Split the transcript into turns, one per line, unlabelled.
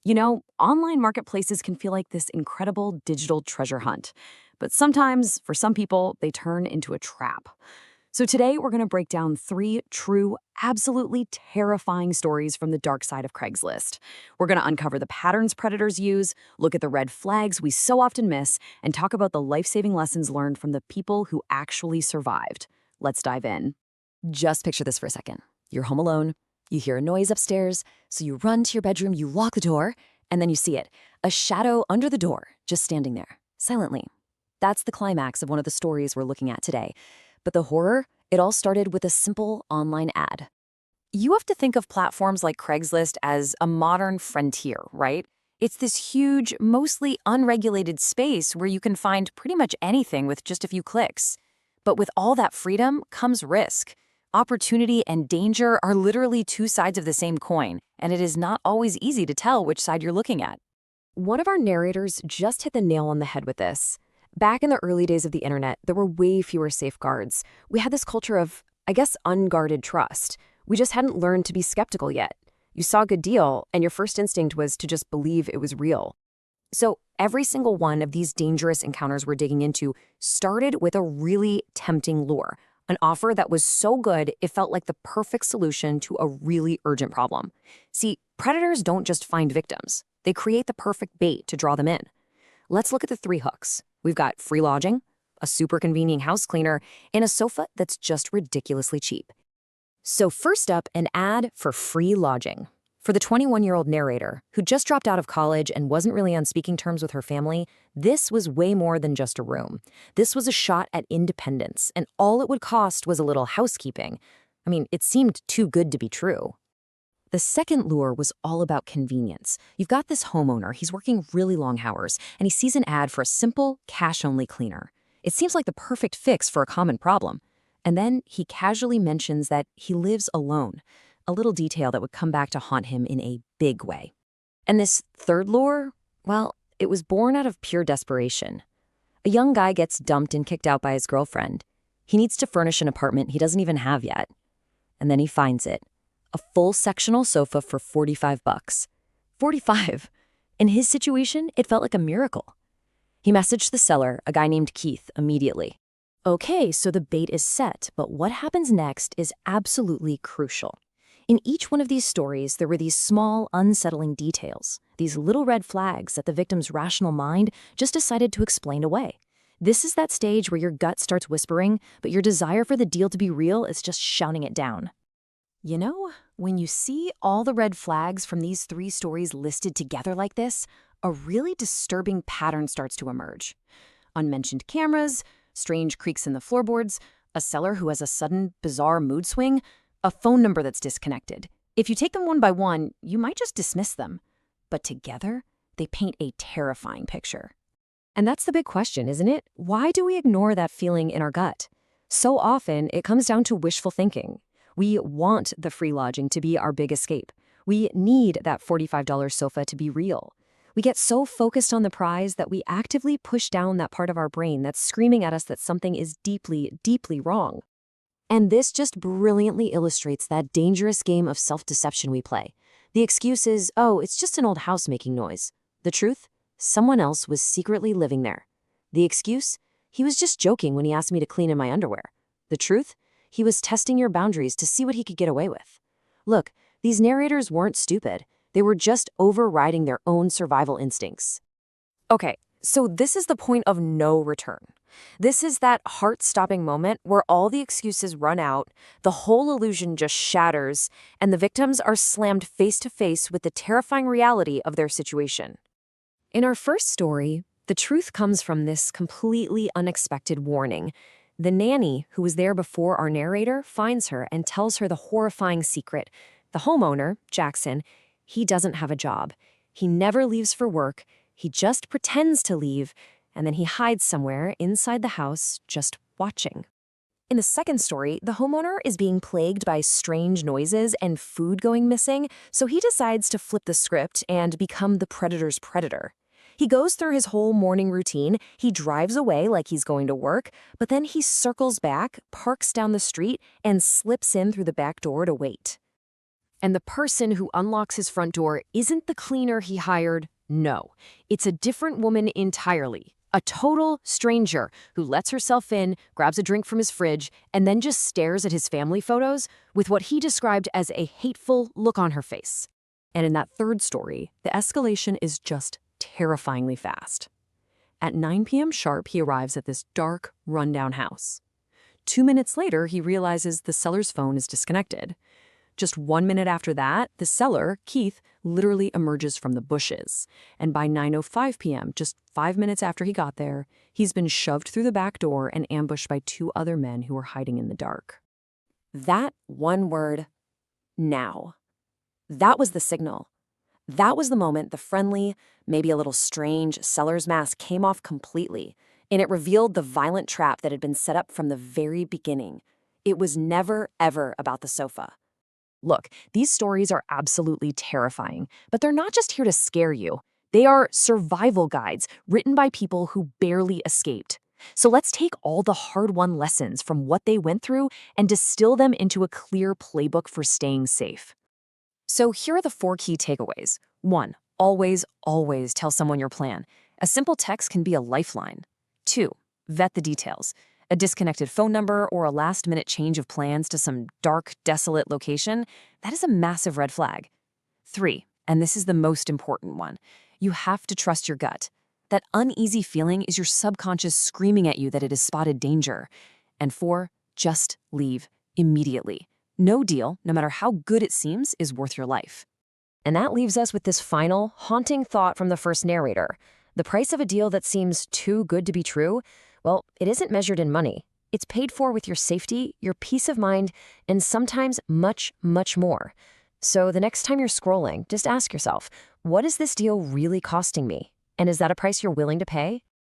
Online marketplaces can feel like this incredible digital treasure hunt. But sometimes, for some people, they turn into a trap. So today, we're going to break down three true, absolutely terrifying stories from the dark side of Craigslist. We're going to uncover the patterns predators use, look at the red flags we so often miss, and talk about the life-saving lessons learned from the people who actually survived. Let's dive in. Just picture this for a second. You're home alone. You hear a noise upstairs, so you run to your bedroom, you lock the door, and then you see it. A shadow under the door, just standing there, silently. That's the climax of one of the stories we're looking at today. But the horror, it all started with a simple online ad. You have to think of platforms like Craigslist as a modern frontier, right? It's this huge, mostly unregulated space where you can find pretty much anything with just a few clicks. But with all that freedom comes risk. Opportunity and danger are literally two sides of the same coin, and it is not always easy to tell which side you're looking at. One of our narrators just hit the nail on the head with this. Back in the early days of the internet, there were way fewer safeguards. We had this culture of, unguarded trust. We just hadn't learned to be skeptical yet. You saw a good deal, and your first instinct was to just believe it was real. So every single one of these dangerous encounters we're digging into started with a really tempting lure, an offer that was so good it felt like the perfect solution to a really urgent problem. See, predators don't just find victims. They create the perfect bait to draw them in. Let's look at the three hooks. We've got free lodging, a super convenient house cleaner, and a sofa that's just ridiculously cheap. So first up, an ad for free lodging. For the 21-year-old narrator, who just dropped out of college and wasn't really on speaking terms with her family, this was way more than just a room. This was a shot at independence, and all it would cost was a little housekeeping. It seemed too good to be true. The second lure was all about convenience. You've got this homeowner, he's working really long hours, and he sees an ad for a simple, cash-only cleaner. It seems like the perfect fix for a common problem. And then he casually mentions that he lives alone, a little detail that would come back to haunt him in a big way. And this third lure, well, it was born out of pure desperation. A young guy gets dumped and kicked out by his girlfriend. He needs to furnish an apartment he doesn't even have yet. And then he finds it. A full sectional sofa for $45. 45. In his situation, it felt like a miracle. He messaged the seller, a guy named Keith, immediately. Okay, so the bait is set, but what happens next is absolutely crucial. In each one of these stories, there were these small, unsettling details, these little red flags that the victim's rational mind just decided to explain away. This is that stage where your gut starts whispering, but your desire for the deal to be real is just shouting it down. When you see all the red flags from these three stories listed together like this, a really disturbing pattern starts to emerge. Unmentioned cameras, strange creaks in the floorboards, a seller who has a sudden, bizarre mood swing, a phone number that's disconnected. If you take them one by one, you might just dismiss them. But together, they paint a terrifying picture. And that's the big question, isn't it? Why do we ignore that feeling in our gut? So often, it comes down to wishful thinking. We want the free lodging to be our big escape. We need that $45 sofa to be real. We get so focused on the prize that we actively push down that part of our brain that's screaming at us that something is deeply, deeply wrong. And this just brilliantly illustrates that dangerous game of self-deception we play. The excuse is, oh, it's just an old house making noise. The truth? Someone else was secretly living there. The excuse? He was just joking when he asked me to clean in my underwear. The truth? He was testing your boundaries to see what he could get away with. Look, these narrators weren't stupid. They were just overriding their own survival instincts. Okay, so this is the point of no return. This is that heart-stopping moment where all the excuses run out, the whole illusion just shatters, and the victims are slammed face-to-face with the terrifying reality of their situation. In our first story, the truth comes from this completely unexpected warning. The nanny, who was there before our narrator, finds her and tells her the horrifying secret. The homeowner, Jackson, he doesn't have a job. He never leaves for work. He just pretends to leave, and then he hides somewhere inside the house, just watching. In the second story, the homeowner is being plagued by strange noises and food going missing, so he decides to flip the script and become the predator's predator. He goes through his whole morning routine, he drives away like he's going to work, but then he circles back, parks down the street, and slips in through the back door to wait. And the person who unlocks his front door isn't the cleaner he hired. No, it's a different woman entirely. A total stranger who lets herself in, grabs a drink from his fridge, and then just stares at his family photos with what he described as a hateful look on her face. And in that third story, the escalation is just terrifyingly fast. At 9 p.m. sharp, he arrives at this dark, rundown house. 2 minutes later, he realizes the seller's phone is disconnected. Just 1 minute after that, the seller, Keith, literally emerges from the bushes. And by 9:05 p.m., just 5 minutes after he got there, he's been shoved through the back door and ambushed by 2 other men who were hiding in the dark. That one word, now. That was the signal. That was the moment the friendly, maybe a little strange, seller's mask came off completely, and it revealed the violent trap that had been set up from the very beginning. It was never, ever about the sofa. Look, these stories are absolutely terrifying, but they're not just here to scare you. They are survival guides written by people who barely escaped. So let's take all the hard-won lessons from what they went through and distill them into a clear playbook for staying safe. So here are the 4 key takeaways. 1. Always, always tell someone your plan. A simple text can be a lifeline. 2. Vet the details. A disconnected phone number or a last-minute change of plans to some dark, desolate location, that is a massive red flag. 3, and this is the most important one, you have to trust your gut. That uneasy feeling is your subconscious screaming at you that it has spotted danger. And 4, just leave immediately. No deal, no matter how good it seems, is worth your life. And that leaves us with this final, haunting thought from the first narrator. The price of a deal that seems too good to be true, well, it isn't measured in money. It's paid for with your safety, your peace of mind, and sometimes much, much more. So the next time you're scrolling, just ask yourself, what is this deal really costing me? And is that a price you're willing to pay?